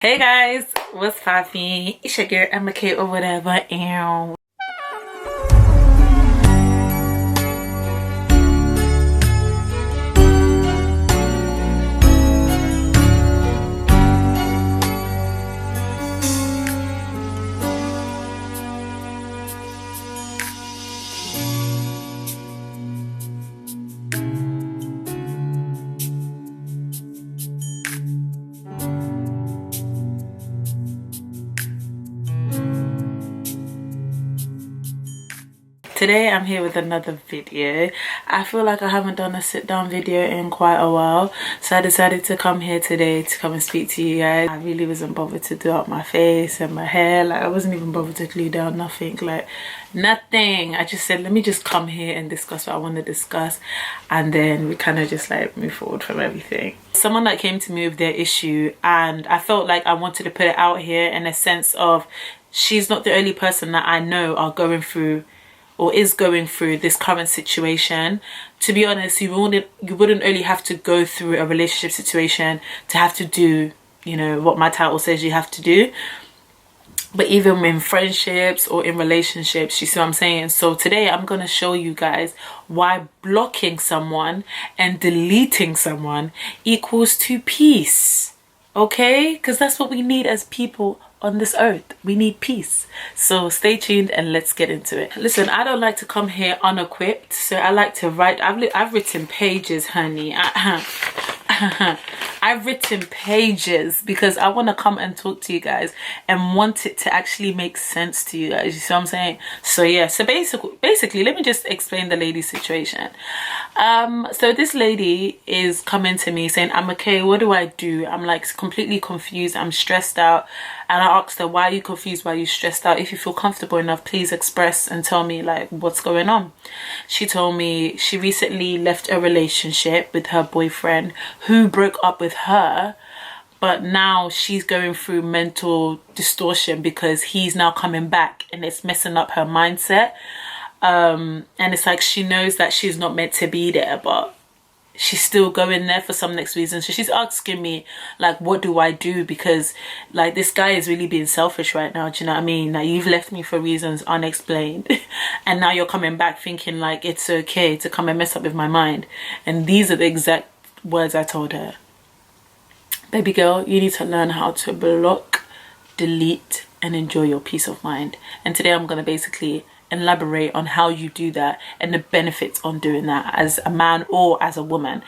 Hey guys, what's poppin'? It's your girl Emma K or whatever. And today I'm here with another video. I feel like I haven't done a sit down video in quite a while, so I decided to come here today to come and speak to you guys. I really wasn't bothered to do up my face and my hair. Like, I wasn't even bothered to glue down nothing, like nothing. I just said, let me just come here and discuss what I want to discuss, and then we kind of just like move forward from everything. Someone that came to me with their issue, and I felt like I wanted to put it out here in a sense of she's not the only person that I know are going through or is going through this current situation. To be honest, you wouldn't only have to go through a relationship situation to have to do, you know, what my title says you have to do. But even in friendships or in relationships, you see what I'm saying? So today I'm going to show you guys why blocking someone and deleting someone equals to peace. Okay? Because that's what we need as people on this earth. We need peace. So stay tuned and let's get into it. Listen, I don't like to come here unequipped, so I like to write. I've written pages, honey. I've written pages because I want to come and talk to you guys and want it to actually make sense to you guys. You see what I'm saying? So yeah, so basically let me just explain the lady's situation. So this lady is coming to me saying, I'm okay, what do I do? I'm like completely confused, I'm stressed out. And I asked her, why are you confused, why are you stressed out? If you feel comfortable enough, please express and tell me like what's going on. She told me she recently left a relationship with her boyfriend who broke up with her, but now she's going through mental distortion because he's now coming back and it's messing up her mindset. And it's like she knows that she's not meant to be there, but she's still going there for some next reason. So she's asking me like, what do I do? Because like this guy is really being selfish right now. Do you know what I mean? Like, you've left me for reasons unexplained and now you're coming back thinking like it's okay to come and mess up with my mind. And these are the exact words I told her. Baby girl, you need to learn how to block, delete, and enjoy your peace of mind. And today I'm going to basically elaborate on how you do that and the benefits on doing that as a man or as a woman,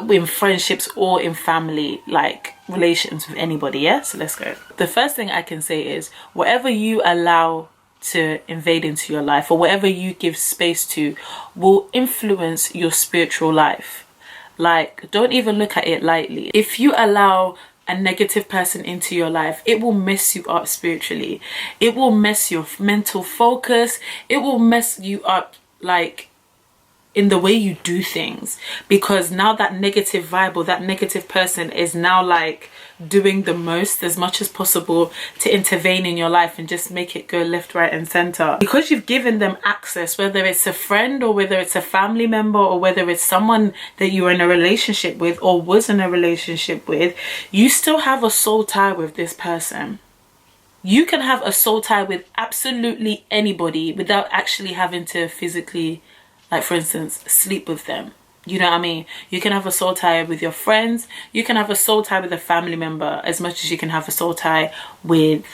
in friendships or in family, like relations with anybody. Yeah, so let's go. The first thing I can say is whatever you allow to invade into your life or whatever you give space to will influence your spiritual life. Like, don't even look at it lightly. If you allow a negative person into your life, it will mess you up spiritually. It will mess your mental focus. It will mess you up like in the way you do things, because now that negative vibe or that negative person is now like doing the most as much as possible to intervene in your life and just make it go left, right and center, because you've given them access, whether it's a friend or whether it's a family member or whether it's someone that you're in a relationship with or was in a relationship with. You still have a soul tie with this person. You can have a soul tie with absolutely anybody without actually having to physically, like for instance, sleep with them. You know what I mean? You can have a soul tie with your friends. You can have a soul tie with a family member as much as you can have a soul tie with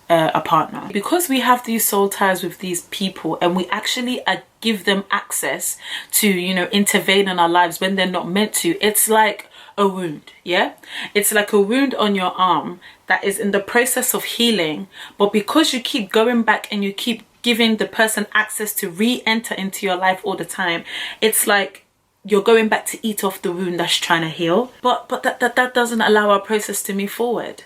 a partner. Because we have these soul ties with these people and we actually give them access to, you know, intervene in our lives when they're not meant to. It's like a wound, yeah? It's like a wound on your arm that is in the process of healing, but because you keep going back and you keep giving the person access to re-enter into your life all the time, it's like you're going back to eat off the wound that's trying to heal. But that doesn't allow our process to move forward.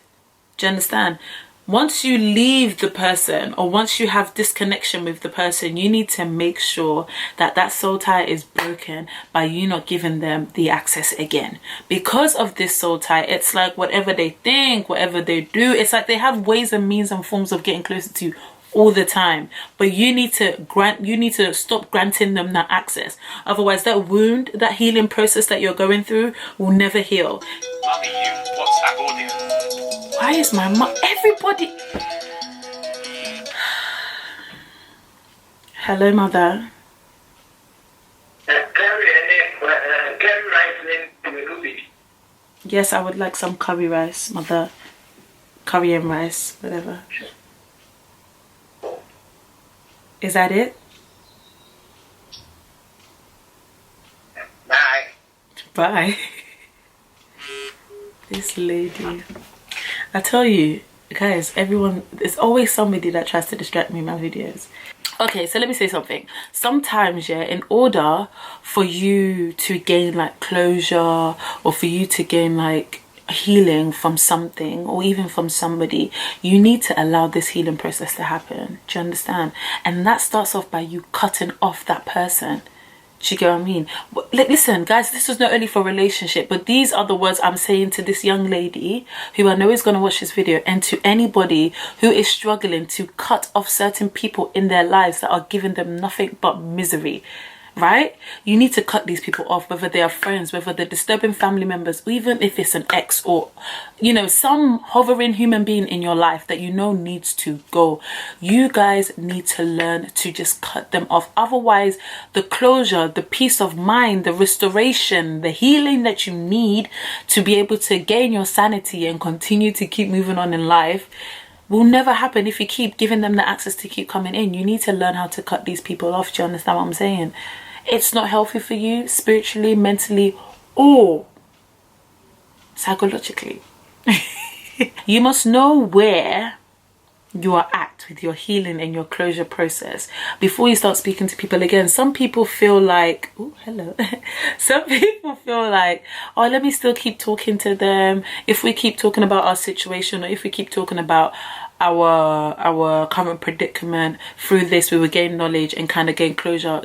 Do you understand? Once you leave the person or once you have disconnection with the person, you need to make sure that that soul tie is broken by you not giving them the access again. Because of this soul tie, it's like whatever they think, whatever they do, it's like they have ways and means and forms of getting closer to you all the time, but you need to stop granting them that access. Otherwise, that wound, that healing process that you're going through will never heal. Mommy, you WhatsApp audio. Why is my mom? Everybody. Hello, mother. Curry rice in the movie. Yes, I would like some curry rice, mother. Curry and rice, whatever. Is that it? Bye. Bye. This lady. I tell you, guys, everyone, there's always somebody that tries to distract me in my videos. Okay, so let me say something. Sometimes, yeah, in order for you to gain like closure, or for you to gain like healing from something, or even from somebody, you need to allow this healing process to happen. Do you understand? And that starts off by you cutting off that person. Do you get what I mean? Listen, guys, this is not only for relationship, but these are the words I'm saying to this young lady who I know is going to watch this video, and to anybody who is struggling to cut off certain people in their lives that are giving them nothing but misery. Right? You need to cut these people off, whether they are friends, whether they're disturbing family members, or even if it's an ex, or, you know, some hovering human being in your life that you know needs to go. You guys need to learn to just cut them off. Otherwise, the closure, the peace of mind, the restoration, the healing that you need to be able to gain your sanity and continue to keep moving on in life will never happen if you keep giving them the access to keep coming in. You need to learn how to cut these people off. Do you understand what I'm saying? It's not healthy for you spiritually, mentally, or psychologically. You must know where you are at with your healing and your closure process before you start speaking to people again. Some people feel like, oh, hello. Some people feel like, oh, let me still keep talking to them. If we keep talking about our situation, or if we keep talking about our current predicament, through this we will gain knowledge and kind of gain closure.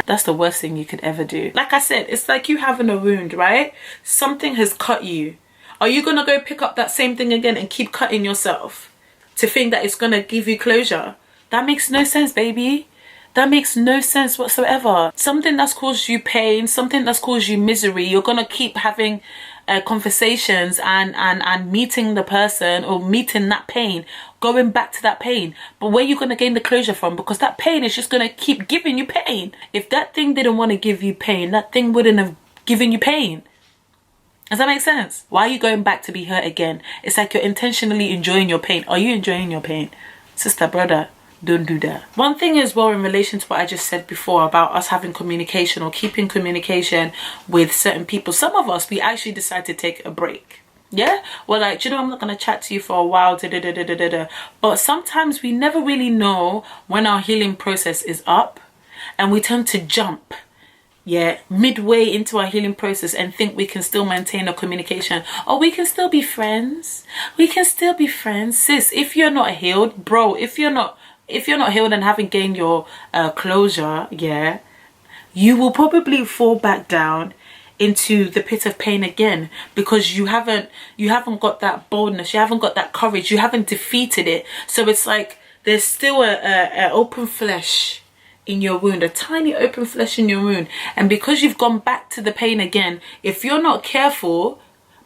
That's the worst thing you could ever do. Like I said, it's like you having a wound, right? Something has cut you. Are you gonna go pick up that same thing again and keep cutting yourself to think that it's gonna give you closure? That makes no sense, baby. That makes no sense whatsoever. Something that's caused you pain, something that's caused you misery, you're gonna keep having conversations and meeting the person, or meeting that pain, going back to that pain. But where are you going to gain the closure from? Because that pain is just going to keep giving you pain. If that thing didn't want to give you pain, that thing wouldn't have given you pain. Does that make sense? Why are you going back to be hurt again? It's like you're intentionally enjoying your pain. Are you enjoying your pain? Sister, brother, don't do that. One thing as well, in relation to what I just said before about us having communication or keeping communication with certain people, some of us, we actually decide to take a break. Yeah, we're like, do you know, I'm not gonna chat to you for a while, but sometimes we never really know when our healing process is up, and we tend to jump, yeah, midway into our healing process and think we can still maintain a communication. Oh, we can still be friends. We can still be friends. Sis, if you're not healed, bro, if you're not healed and haven't gained your closure, yeah, you will probably fall back down into the pit of pain again, because you haven't got that boldness, you haven't got that courage, you haven't defeated it. So it's like there's still a open flesh in your wound, a tiny open flesh in your wound, and because you've gone back to the pain again, if you're not careful,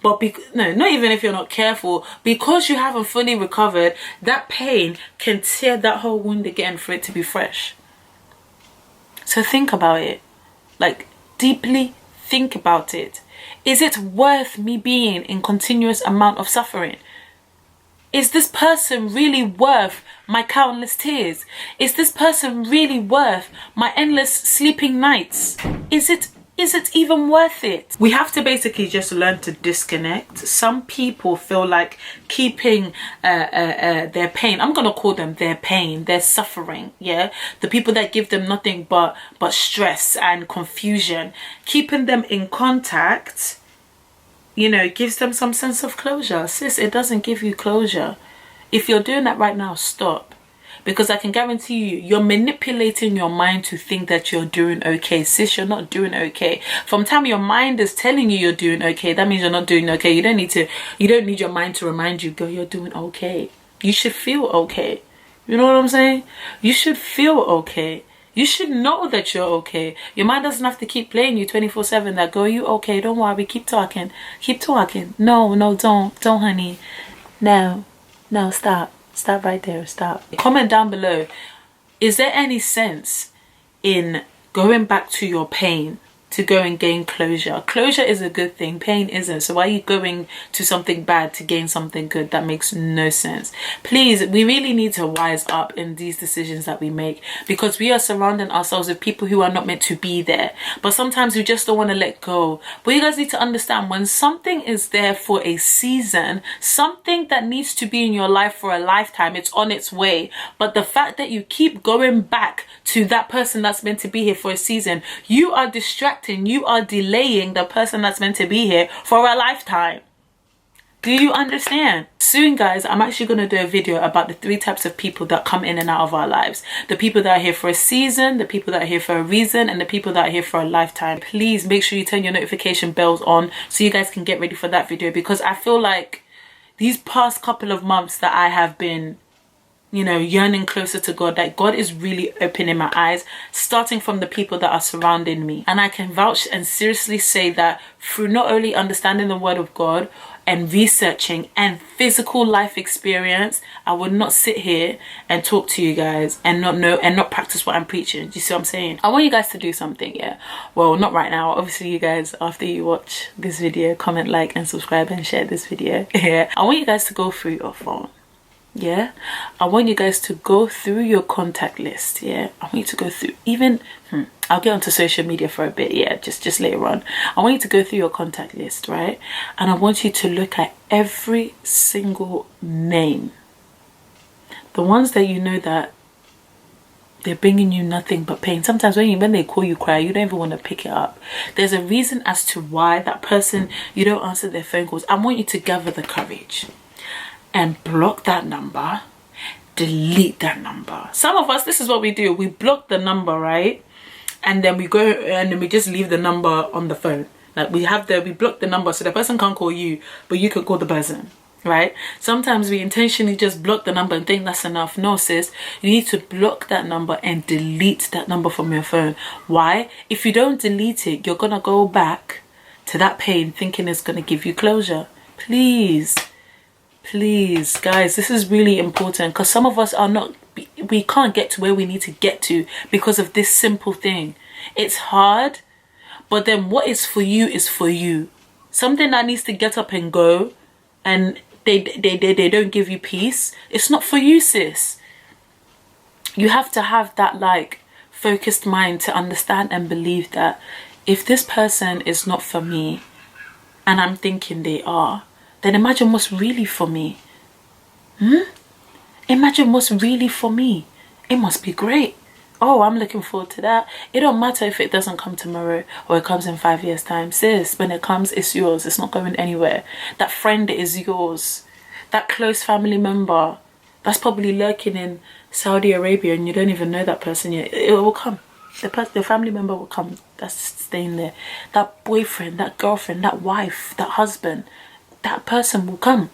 not even if you're not careful, because you haven't fully recovered, that pain can tear that whole wound again for it to be fresh. So think about it, like deeply think about it. Is it worth me being in continuous amount of suffering? Is this person really worth my countless tears? Is this person really worth my endless sleeping nights? Is it even worth it? We have to basically just learn to disconnect. Some people feel like keeping their pain, I'm gonna call them their pain, their suffering, yeah, the people that give them nothing but stress and confusion, keeping them in contact, you know, gives them some sense of closure. Sis, it doesn't give you closure. If you're doing that right now, stop. Because I can guarantee you, you're manipulating your mind to think that you're doing okay. Sis, you're not doing okay. From the time your mind is telling you you're doing okay, that means you're not doing okay. You don't need your mind to remind you, girl, you're doing okay. You should feel okay. You know what I'm saying? You should feel okay. You should know that you're okay. Your mind doesn't have to keep playing you 24/7 that, girl, you okay, don't worry, keep talking. Keep talking. No, don't, honey. No, stop. Stop right there, stop. Comment down below. Is there any sense in going back to your pain to go and gain closure? Closure is a good thing, pain isn't. So why are you going to something bad to gain something good? That makes no sense. Please, we really need to wise up in these decisions that we make, because we are surrounding ourselves with people who are not meant to be there, but sometimes we just don't want to let go. But you guys need to understand, when something is there for a season, something that needs to be in your life for a lifetime, it's on its way. But the fact that you keep going back to that person that's meant to be here for a season, you are distracting, you are delaying the person that's meant to be here for a lifetime. Do you understand? Soon, guys, I'm actually going to do a video about the 3 types of people that come in and out of our lives. The people that are here for a season, the people that are here for a reason, and the people that are here for a lifetime. Please make sure you turn your notification bells on so you guys can get ready for that video, because I feel like these past couple of months that I have been, you know, yearning closer to God, like God is really opening my eyes, starting from the people that are surrounding me. And I can vouch and seriously say that through not only understanding the word of God and researching and physical life experience, I would not sit here and talk to you guys and not know and not practice what I'm preaching. Do you see what I'm saying? I want you guys to do something, yeah? Well, not right now. Obviously, you guys, after you watch this video, comment, like, and subscribe and share this video. Yeah. I want you guys to go through your phone. Yeah, I want you guys to go through your contact list. Yeah, I want you to go through even I'll get onto social media for a bit, yeah, just later on. I want you to go through your contact list, right? And I want you to look at every single name, the ones that you know that they're bringing you nothing but pain. Sometimes when they call you cry, you don't even want to pick it up. There's a reason as to why that person, you don't answer their phone calls. I want you to gather the courage and block that number, delete that number. Some of us, this is what we do. We block the number, right? And then we go and then we just leave the number on the phone. Like we block the number so the person can't call you, but you could call the person, right? Sometimes we intentionally just block the number and think that's enough. No, sis, you need to block that number and delete that number from your phone. Why? If you don't delete it, you're gonna go back to that pain thinking it's gonna give you closure. Please, guys, this is really important, because some of us we can't get to where we need to get to because of this simple thing. It's hard, but then what is for you is for you. Something that needs to get up and go, and they don't give you peace, it's not for you, sis. You have to have that like focused mind to understand and believe that if this person is not for me, and I'm thinking they are, then imagine what's really for me. Imagine what's really for me. It must be great. Oh, I'm looking forward to that. It don't matter if it doesn't come tomorrow or it comes in 5 years time. Sis, when it comes, it's yours. It's not going anywhere. That friend is yours. That close family member that's probably lurking in Saudi Arabia and you don't even know that person yet. It will come. The family member will come. That's staying there. That boyfriend, that girlfriend, that wife, that husband, that person will come.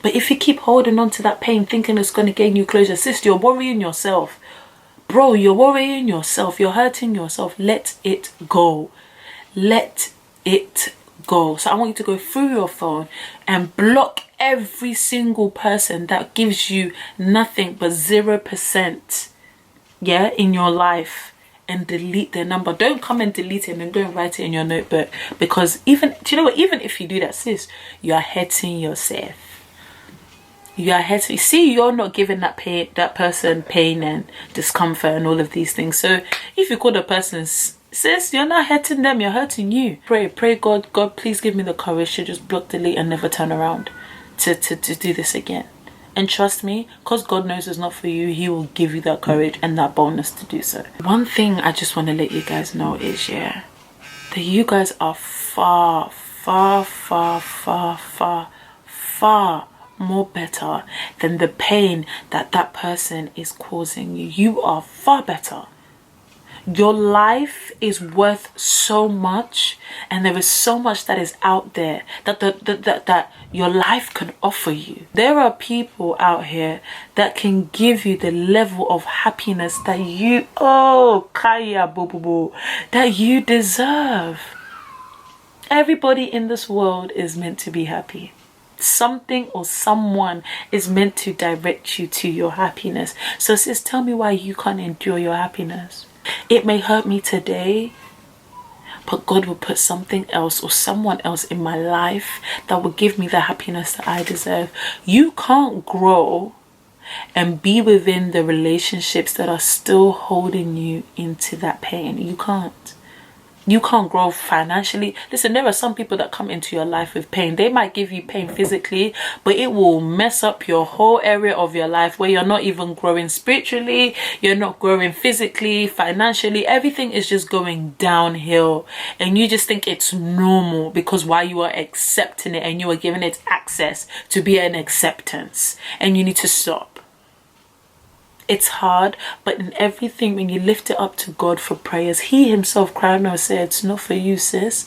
But if you keep holding on to that pain thinking it's going to gain you closure, sis, you're worrying yourself. Bro, you're worrying yourself. You're hurting yourself. Let it go. Let it go. So I want you to go through your phone and block every single person that gives you nothing but 0%, yeah, in your life. And delete their number. Don't come and delete it and don't write it in your notebook, because even, do you know what, even if you do that, sis, you are hurting yourself. You are hurting. See, you're not giving that person pain and discomfort and all of these things. So if you call the person, sis, you're not hurting them, you're hurting you. Pray God, please give me the courage to just block, delete, and never turn around to do this again. And trust me, because God knows it's not for you, he will give you that courage and that boldness to do so. One thing I just want to let you guys know is, yeah, that you guys are far more better than the pain that person is causing you. You are far better. Your life is worth so much, and there is so much that is out there that that your life can offer you. There are people out here that can give you the level of happiness that you, that you deserve. Everybody in this world is meant to be happy. Something or someone is meant to direct you to your happiness. So sis, tell me why you can't endure your happiness. It may hurt me today, but God will put something else or someone else in my life that will give me the happiness that I deserve. You can't grow and be within the relationships that are still holding you into that pain. You can't. You can't grow financially. Listen, there are some people that come into your life with pain. They might give you pain physically, but it will mess up your whole area of your life where you're not even growing spiritually, you're not growing physically, financially. Everything is just going downhill, and you just think it's normal because while you are accepting it and you are giving it access to be an acceptance, and you need to stop. It's hard, but in everything, when you lift it up to God for prayers, he himself cried and said, it's not for you, sis.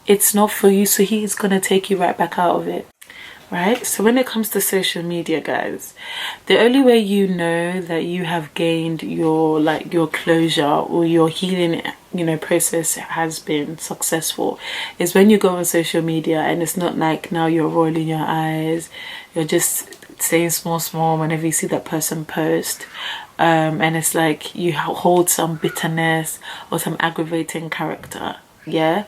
It's not for you. So he is going to take you right back out of it. Right? So when it comes to social media, guys, the only way you know that you have gained your closure or your healing, process has been successful is when you go on social media and it's not like now you're rolling your eyes, you're just saying small whenever you see that person post, and it's like you hold some bitterness or some aggravating character. Yeah,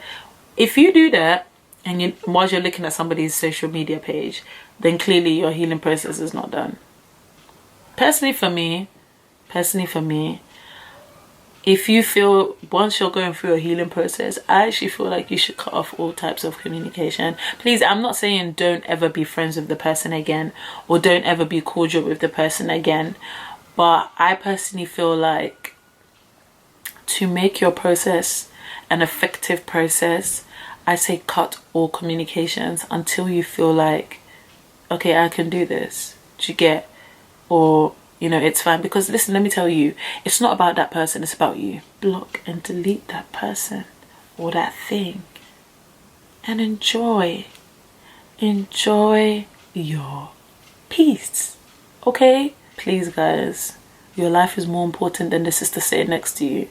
if you do that and while you're looking at somebody's social media page, then clearly your healing process is not done. Personally for me, if you feel once you're going through a healing process, I actually feel like you should cut off all types of communication. Please, I'm not saying don't ever be friends with the person again or don't ever be cordial with the person again, but I personally feel like to make your process an effective process, I say cut all communications until you feel like, okay, I can do this. Do you get? Or it's fine. Because listen, let me tell you, it's not about that person, it's about you. Block and delete that person or that thing and enjoy your peace. Okay? Please, guys, your life is more important than the sister sitting next to you.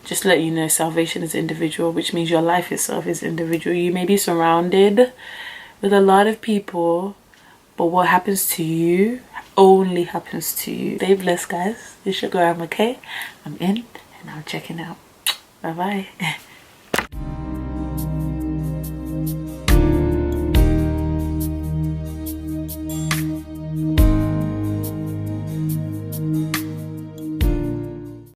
Just let you know, salvation is individual, which means your life itself is individual. You may be surrounded with a lot of people, but what happens to you only happens to you. Stay blessed, guys. It's your girl, okay? I'm in and I'm checking out. Bye bye.